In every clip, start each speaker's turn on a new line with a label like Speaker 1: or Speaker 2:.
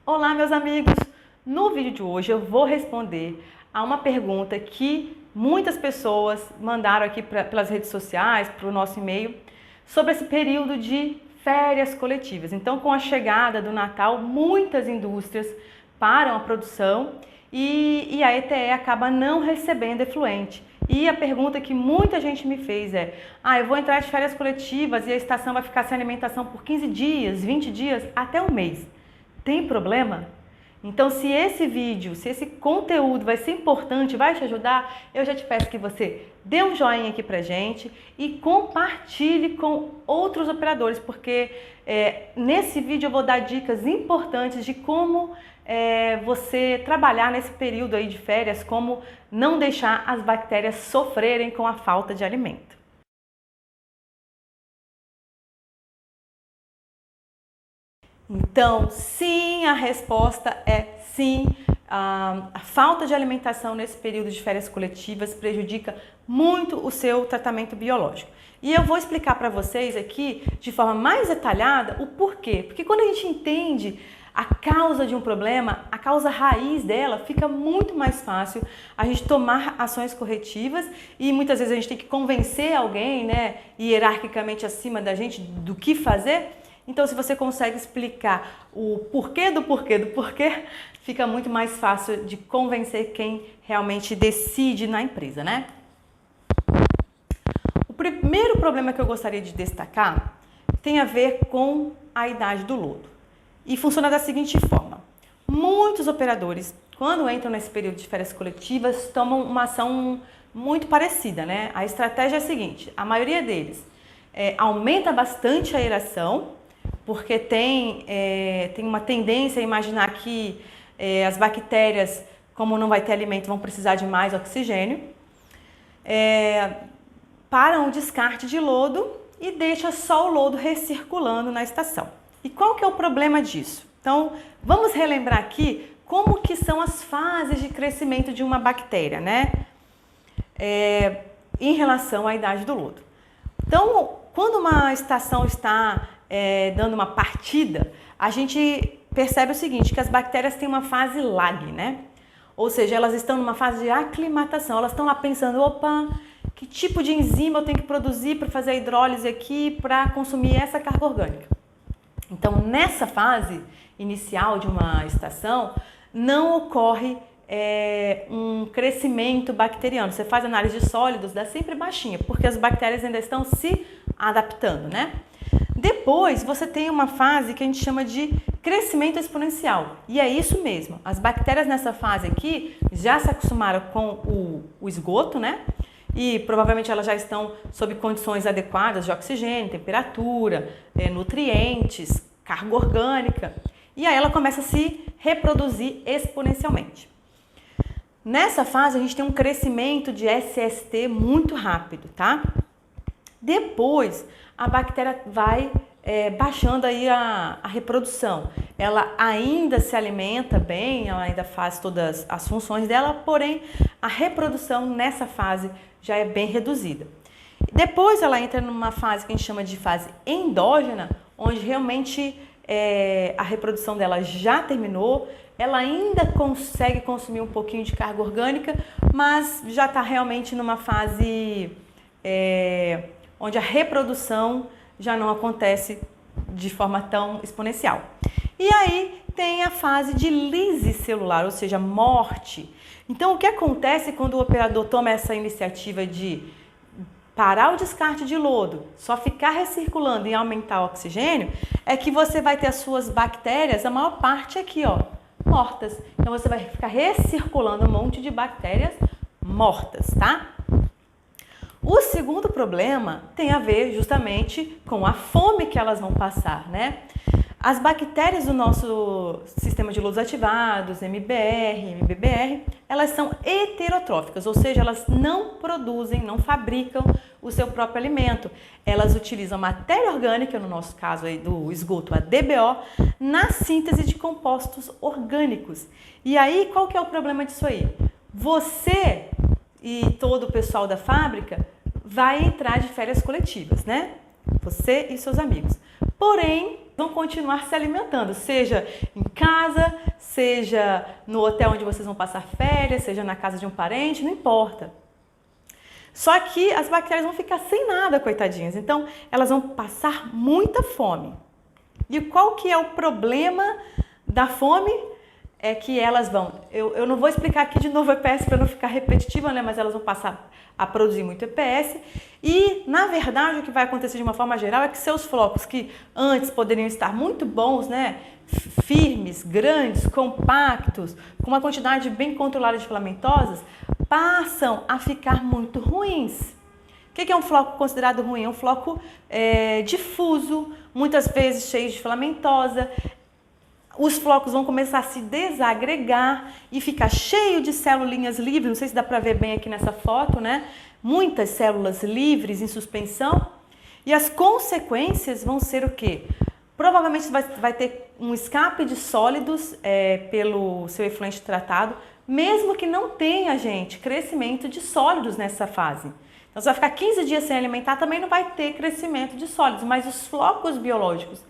Speaker 1: Olá, meus amigos! No vídeo de hoje eu vou responder a uma pergunta que muitas pessoas mandaram aqui pelas redes sociais, para o nosso e-mail, sobre esse período de férias coletivas. Então, com a chegada do Natal, muitas indústrias param a produção e a ETE acaba não recebendo efluente. E a pergunta que muita gente me fez é: eu vou entrar de férias coletivas e a estação vai ficar sem alimentação por 15 dias, 20 dias, até um mês. Tem problema? Então, se esse vídeo, se esse conteúdo vai ser importante, vai te ajudar, eu já te peço que você dê um joinha aqui pra gente e compartilhe com outros operadores, porque nesse vídeo eu vou dar dicas importantes de como você trabalhar nesse período aí de férias, como não deixar as bactérias sofrerem com a falta de alimento. Então, sim, a resposta é sim. A falta de alimentação nesse período de férias coletivas prejudica muito o seu tratamento biológico. E eu vou explicar para vocês aqui, de forma mais detalhada, o porquê. Porque quando a gente entende a causa de um problema, a causa raiz dela, fica muito mais fácil a gente tomar ações corretivas e muitas vezes a gente tem que convencer alguém, né, hierarquicamente acima da gente do que fazer. Então, se você consegue explicar o porquê do porquê do porquê, fica muito mais fácil de convencer quem realmente decide na empresa, né? O primeiro problema que eu gostaria de destacar tem a ver com a idade do lodo. E funciona da seguinte forma: muitos operadores, quando entram nesse período de férias coletivas, tomam uma ação muito parecida, né? A estratégia é a seguinte: a maioria deles aumenta bastante a aeração, porque tem uma tendência a imaginar que as bactérias, como não vai ter alimento, vão precisar de mais oxigênio. Param o descarte de lodo e deixa só o lodo recirculando na estação. E qual que é o problema disso? Então, vamos relembrar aqui como que são as fases de crescimento de uma bactéria, né? Em relação à idade do lodo. Então, quando uma estação está dando uma partida, a gente percebe o seguinte, que as bactérias têm uma fase lag, né? Ou seja, elas estão numa fase de aclimatação, elas estão lá pensando, opa, que tipo de enzima eu tenho que produzir para fazer a hidrólise aqui para consumir essa carga orgânica. Então, nessa fase inicial de uma estação, não ocorre um crescimento bacteriano. Você faz análise de sólidos, dá sempre baixinha, porque as bactérias ainda estão se adaptando, né? Depois, você tem uma fase que a gente chama de crescimento exponencial. E é isso mesmo. As bactérias nessa fase aqui já se acostumaram com o esgoto, né? E provavelmente elas já estão sob condições adequadas de oxigênio, temperatura, nutrientes, carga orgânica. E aí ela começa a se reproduzir exponencialmente. Nessa fase, a gente tem um crescimento de SST muito rápido, tá? Depois, a bactéria vai baixando aí a reprodução. Ela ainda se alimenta bem, ela ainda faz todas as funções dela, porém, a reprodução nessa fase já é bem reduzida. Depois, ela entra numa fase que a gente chama de fase endógena, onde realmente a reprodução dela já terminou, ela ainda consegue consumir um pouquinho de carga orgânica, mas já está realmente numa fase onde a reprodução já não acontece de forma tão exponencial. E aí tem a fase de lise celular, ou seja, morte. Então, o que acontece quando o operador toma essa iniciativa de parar o descarte de lodo, só ficar recirculando e aumentar o oxigênio, é que você vai ter as suas bactérias, a maior parte aqui, ó, mortas. Então, você vai ficar recirculando um monte de bactérias mortas, tá? O segundo problema tem a ver justamente com a fome que elas vão passar, né? As bactérias do nosso sistema de lodos ativados, MBR, MBBR, elas são heterotróficas, ou seja, elas não produzem, não fabricam o seu próprio alimento. Elas utilizam matéria orgânica, no nosso caso aí do esgoto, a DBO, na síntese de compostos orgânicos. E aí, qual que é o problema disso aí? Você e todo o pessoal da fábrica vai entrar de férias coletivas, né? Você e seus amigos. Porém, vão continuar se alimentando, seja em casa, seja no hotel onde vocês vão passar férias, seja na casa de um parente, não importa. Só que as bactérias vão ficar sem nada, coitadinhas. Então, elas vão passar muita fome. E qual que é o problema da fome? É que elas vão... Eu não vou explicar aqui de novo o EPS para não ficar repetitiva, né? Mas elas vão passar a produzir muito EPS. E, na verdade, o que vai acontecer de uma forma geral é que seus flocos, que antes poderiam estar muito bons, né? Firmes, grandes, compactos, com uma quantidade bem controlada de filamentosas, passam a ficar muito ruins. O que é um floco considerado ruim? É um floco difuso, muitas vezes cheio de filamentosa. Os flocos vão começar a se desagregar e ficar cheio de células livres. Não sei se dá para ver bem aqui nessa foto, né? Muitas células livres em suspensão. E as consequências vão ser o quê? Provavelmente vai ter um escape de sólidos pelo seu efluente tratado, mesmo que não tenha, gente, crescimento de sólidos nessa fase. Então, você vai ficar 15 dias sem alimentar, também não vai ter crescimento de sólidos, mas os flocos biológicos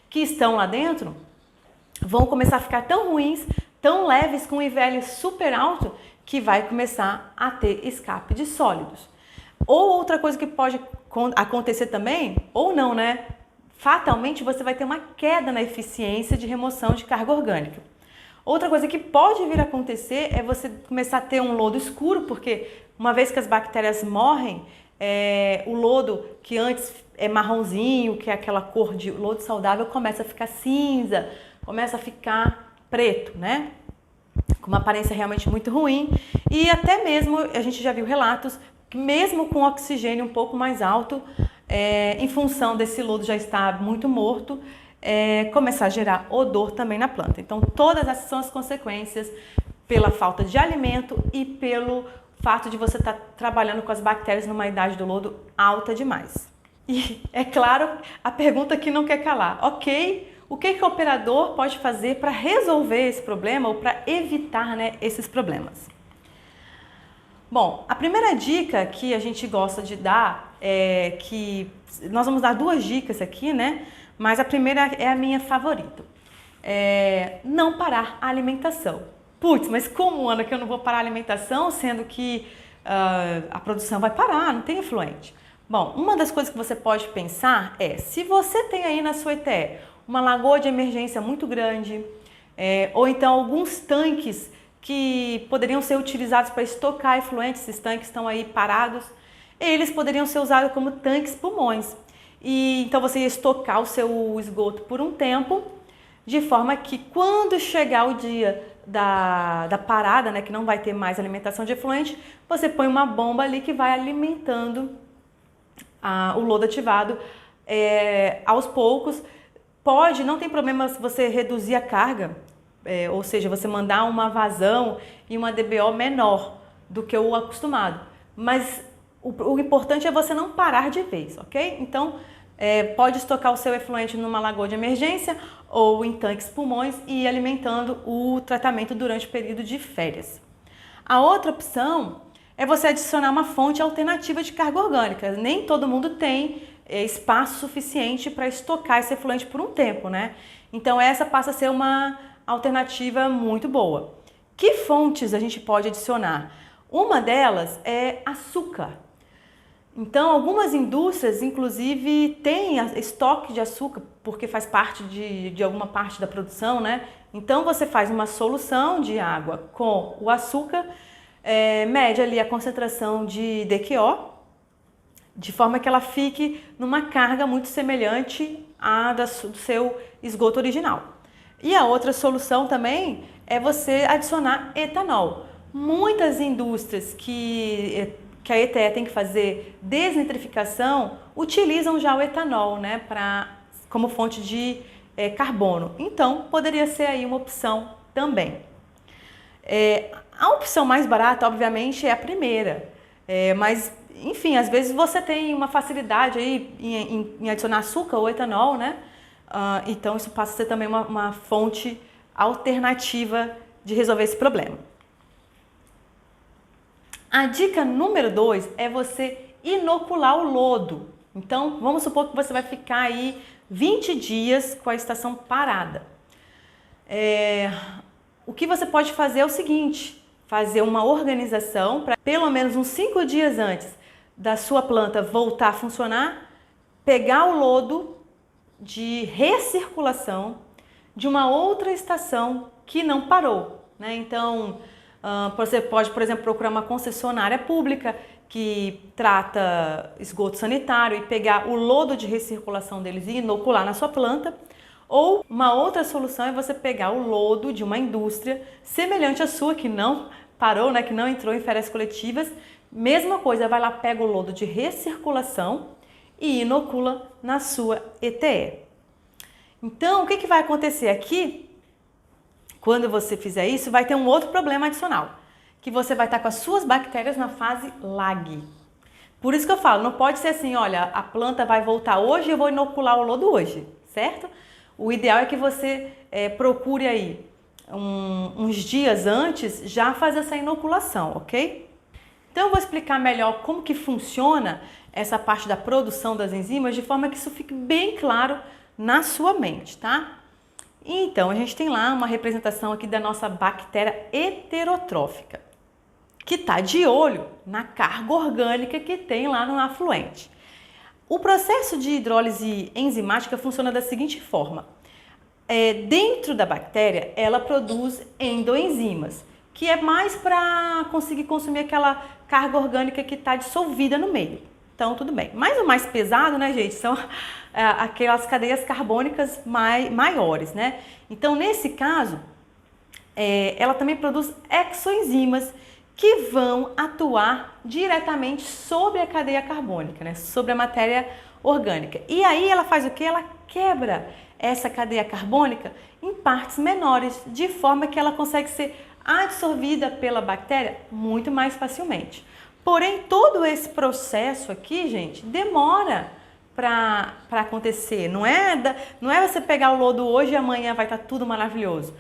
Speaker 1: que estão lá dentro vão começar a ficar tão ruins, tão leves, com um IVL super alto, que vai começar a ter escape de sólidos. Ou outra coisa que pode acontecer também, ou não, né? Fatalmente você vai ter uma queda na eficiência de remoção de carga orgânica. Outra coisa que pode vir a acontecer é você começar a ter um lodo escuro, porque uma vez que as bactérias morrem, o lodo que antes é marronzinho, que é aquela cor de lodo saudável, começa a ficar cinza, começa a ficar preto, né? Com uma aparência realmente muito ruim. E até mesmo, a gente já viu relatos que mesmo com oxigênio um pouco mais alto, em função desse lodo já estar muito morto, começar a gerar odor também na planta. Então, todas essas são as consequências pela falta de alimento e pelo fato de você estar trabalhando com as bactérias numa idade do lodo alta demais. E, é claro, a pergunta que não quer calar. Ok, o que o operador pode fazer para resolver esse problema ou para evitar, né, esses problemas? Bom, a primeira dica que a gente gosta de dar é que... Nós vamos dar duas dicas aqui, né? Mas a primeira é a minha favorita. Não parar a alimentação. Putz, mas como, Ana, que eu não vou parar a alimentação, sendo que a produção vai parar, não tem efluente? Bom, uma das coisas que você pode pensar é, se você tem aí na sua ETE uma lagoa de emergência muito grande, ou então alguns tanques que poderiam ser utilizados para estocar efluentes, esses tanques estão aí parados, eles poderiam ser usados como tanques pulmões. E então você ia estocar o seu esgoto por um tempo, de forma que quando chegar o dia da parada, né, que não vai ter mais alimentação de efluente, você põe uma bomba ali que vai alimentando o lodo ativado aos poucos. Não tem problema se você reduzir a carga, ou seja, você mandar uma vazão e uma DBO menor do que o acostumado. Mas o importante é você não parar de vez, ok? Então, pode estocar o seu efluente numa lagoa de emergência ou em tanques pulmões e ir alimentando o tratamento durante o período de férias. A outra opção é você adicionar uma fonte alternativa de carga orgânica. Nem todo mundo tem espaço suficiente para estocar esse efluente por um tempo, né? Então essa passa a ser uma alternativa muito boa. Que fontes a gente pode adicionar? Uma delas é açúcar. Então algumas indústrias inclusive têm estoque de açúcar porque faz parte de alguma parte da produção, né? Então você faz uma solução de água com o açúcar, mede ali a concentração de DQO, de forma que ela fique numa carga muito semelhante à do seu esgoto original. E a outra solução também é você adicionar etanol. Muitas indústrias que a ETE tem que fazer desnitrificação utilizam já o etanol, né, como fonte de carbono. Então, poderia ser aí uma opção também. A opção mais barata, obviamente, é a primeira, mas enfim, às vezes você tem uma facilidade aí em adicionar açúcar ou etanol, né? Então isso passa a ser também uma fonte alternativa de resolver esse problema. A dica número 2 é você inocular o lodo. Então vamos supor que você vai ficar aí 20 dias com a estação parada. O que você pode fazer é o seguinte, fazer uma organização para pelo menos uns 5 dias antes da sua planta voltar a funcionar, pegar o lodo de recirculação de uma outra estação que não parou, né? Então, você pode, por exemplo, procurar uma concessionária pública que trata esgoto sanitário e pegar o lodo de recirculação deles e inocular na sua planta. Ou uma outra solução é você pegar o lodo de uma indústria semelhante à sua, que não parou, né, que não entrou em férias coletivas. Mesma coisa, vai lá, pega o lodo de recirculação e inocula na sua ETE. Então, o que vai acontecer aqui? Quando você fizer isso, vai ter um outro problema adicional, que você vai estar com as suas bactérias na fase lag. Por isso que eu falo, não pode ser assim, olha, a planta vai voltar hoje e eu vou inocular o lodo hoje, certo? O ideal é que você procure aí uns dias antes já fazer essa inoculação, ok? Então eu vou explicar melhor como que funciona essa parte da produção das enzimas de forma que isso fique bem claro na sua mente, tá? Então a gente tem lá uma representação aqui da nossa bactéria heterotrófica, que está de olho na carga orgânica que tem lá no afluente. O processo de hidrólise enzimática funciona da seguinte forma. Dentro da bactéria, ela produz endoenzimas, que é mais para conseguir consumir aquela carga orgânica que está dissolvida no meio. Então, tudo bem. Mas o mais pesado, né, gente, são aquelas cadeias carbônicas maiores, né? Então, nesse caso, ela também produz exoenzimas, que vão atuar diretamente sobre a cadeia carbônica, né? Sobre a matéria orgânica. E aí ela faz o quê? Ela quebra essa cadeia carbônica em partes menores, de forma que ela consegue ser absorvida pela bactéria muito mais facilmente. Porém, todo esse processo aqui, gente, demora para acontecer. Não é você pegar o lodo hoje e amanhã vai estar tudo maravilhoso.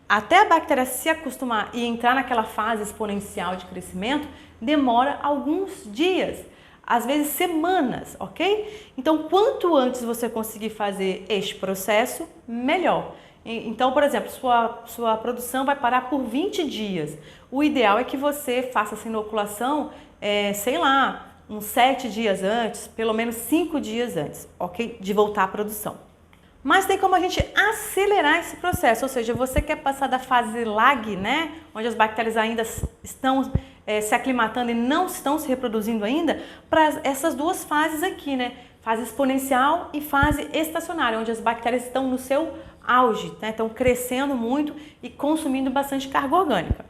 Speaker 1: Até a bactéria se acostumar e entrar naquela fase exponencial de crescimento, demora alguns dias, às vezes semanas, ok? Então, quanto antes você conseguir fazer este processo, melhor. Então, por exemplo, sua produção vai parar por 20 dias. O ideal é que você faça essa inoculação, sei lá, uns 7 dias antes, pelo menos 5 dias antes, ok? De voltar à produção. Mas tem como a gente acelerar esse processo, ou seja, você quer passar da fase lag, né, onde as bactérias ainda estão se aclimatando e não estão se reproduzindo ainda, para essas duas fases aqui, né, fase exponencial e fase estacionária, onde as bactérias estão no seu auge, né, estão crescendo muito e consumindo bastante carga orgânica.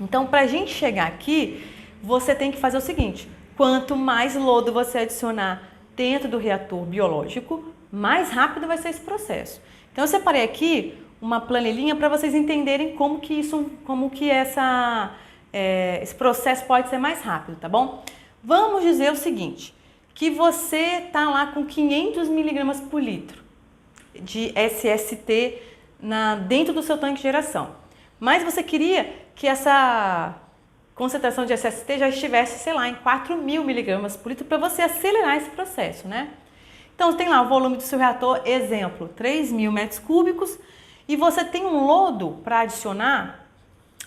Speaker 1: Então, para a gente chegar aqui, você tem que fazer o seguinte, quanto mais lodo você adicionar dentro do reator biológico, mais rápido vai ser esse processo. Então eu separei aqui uma planilhinha para vocês entenderem como que esse processo pode ser mais rápido, tá bom? Vamos dizer o seguinte, que você tá lá com 500 miligramas por litro de SST dentro do seu tanque de geração, mas você queria que essa concentração de SST já estivesse, sei lá, em 4.000 miligramas por litro para você acelerar esse processo, né? Então, tem lá o volume do seu reator, exemplo, 3.000 metros cúbicos, e você tem um lodo para adicionar,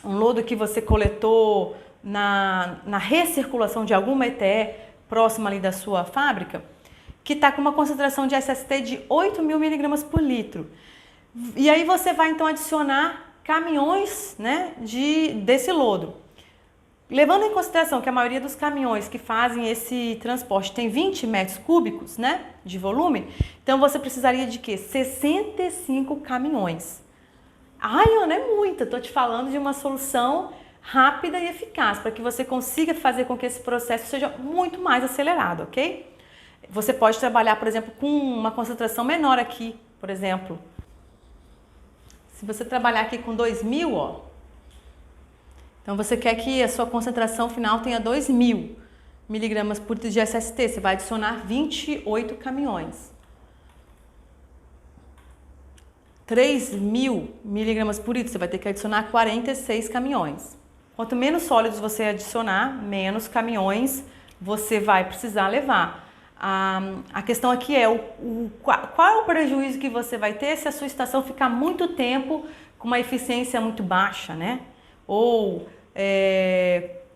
Speaker 1: um lodo que você coletou na recirculação de alguma ETE próxima ali da sua fábrica, que está com uma concentração de SST de 8.000 miligramas por litro. E aí você vai, então, adicionar caminhões, né, desse lodo. Levando em consideração que a maioria dos caminhões que fazem esse transporte tem 20 metros cúbicos, né, de volume, então você precisaria de quê? 65 caminhões. Ai, Ana, é muita. Estou te falando de uma solução rápida e eficaz para que você consiga fazer com que esse processo seja muito mais acelerado, ok? Você pode trabalhar, por exemplo, com uma concentração menor aqui, por exemplo. Se você trabalhar aqui com 2.000, ó. Então, você quer que a sua concentração final tenha 2.000 miligramas por litro de SST. Você vai adicionar 28 caminhões. 3.000 miligramas por litro, você vai ter que adicionar 46 caminhões. Quanto menos sólidos você adicionar, menos caminhões você vai precisar levar. A questão aqui é qual é o prejuízo que você vai ter se a sua estação ficar muito tempo com uma eficiência muito baixa, né? Ou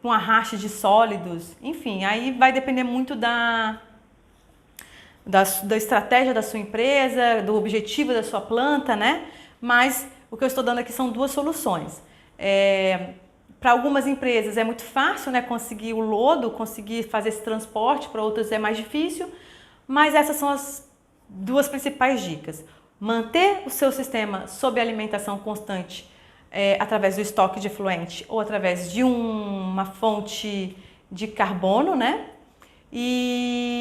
Speaker 1: com arraste de sólidos, enfim, aí vai depender muito da estratégia da sua empresa, do objetivo da sua planta, né? Mas o que eu estou dando aqui são duas soluções. Para algumas empresas é muito fácil, né, conseguir o lodo, conseguir fazer esse transporte, para outras é mais difícil, mas essas são as duas principais dicas. Manter o seu sistema sob alimentação constante através do estoque de efluente ou através de uma fonte de carbono, né?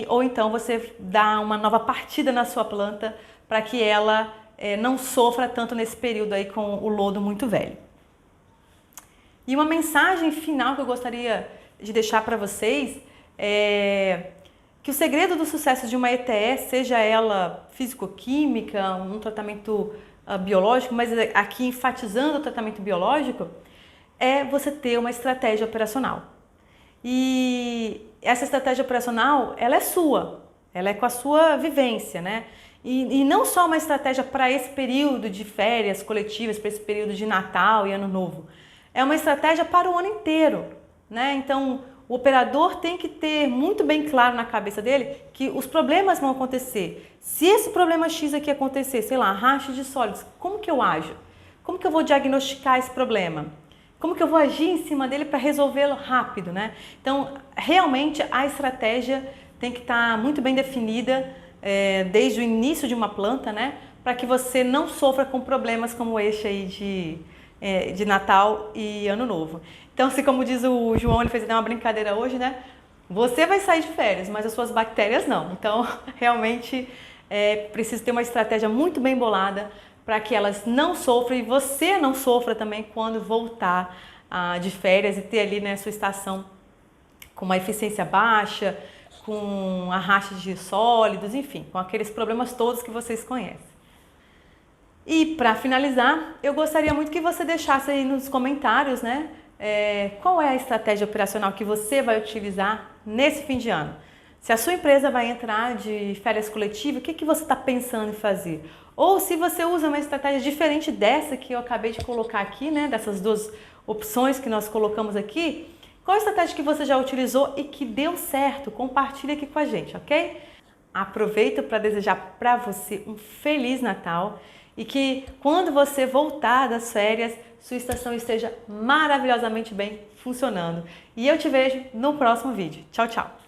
Speaker 1: Ou então você dá uma nova partida na sua planta para que ela não sofra tanto nesse período aí com o lodo muito velho. E uma mensagem final que eu gostaria de deixar para vocês é que o segredo do sucesso de uma ETE, seja ela físico-química, um tratamento biológico, mas aqui enfatizando o tratamento biológico, é você ter uma estratégia operacional. E essa estratégia operacional, ela é sua, ela é com a sua vivência, né? E não só uma estratégia para esse período de férias coletivas, para esse período de Natal e Ano Novo. É uma estratégia para o ano inteiro, né? Então, o operador tem que ter muito bem claro na cabeça dele que os problemas vão acontecer. Se esse problema X aqui acontecer, sei lá, arraste de sólidos, como que eu ajo? Como que eu vou diagnosticar esse problema? Como que eu vou agir em cima dele para resolvê-lo rápido, né? Então, realmente a estratégia tem que estar muito bem definida desde o início de uma planta, né? Para que você não sofra com problemas como este aí de Natal e Ano Novo. Então, assim como diz o João, ele fez até uma brincadeira hoje, né? Você vai sair de férias, mas as suas bactérias não. Então, realmente, precisa ter uma estratégia muito bem bolada para que elas não sofram e você não sofra também quando voltar de férias e ter ali, né, sua estação com uma eficiência baixa, com arraste de sólidos, enfim, com aqueles problemas todos que vocês conhecem. E para finalizar, eu gostaria muito que você deixasse aí nos comentários, né, qual é a estratégia operacional que você vai utilizar nesse fim de ano. Se a sua empresa vai entrar de férias coletivas, o que você está pensando em fazer? Ou se você usa uma estratégia diferente dessa que eu acabei de colocar aqui, né, dessas duas opções que nós colocamos aqui, qual a estratégia que você já utilizou e que deu certo? Compartilha aqui com a gente, ok? Aproveito para desejar para você um Feliz Natal e que quando você voltar das férias, sua estação esteja maravilhosamente bem funcionando. E eu te vejo no próximo vídeo. Tchau, tchau!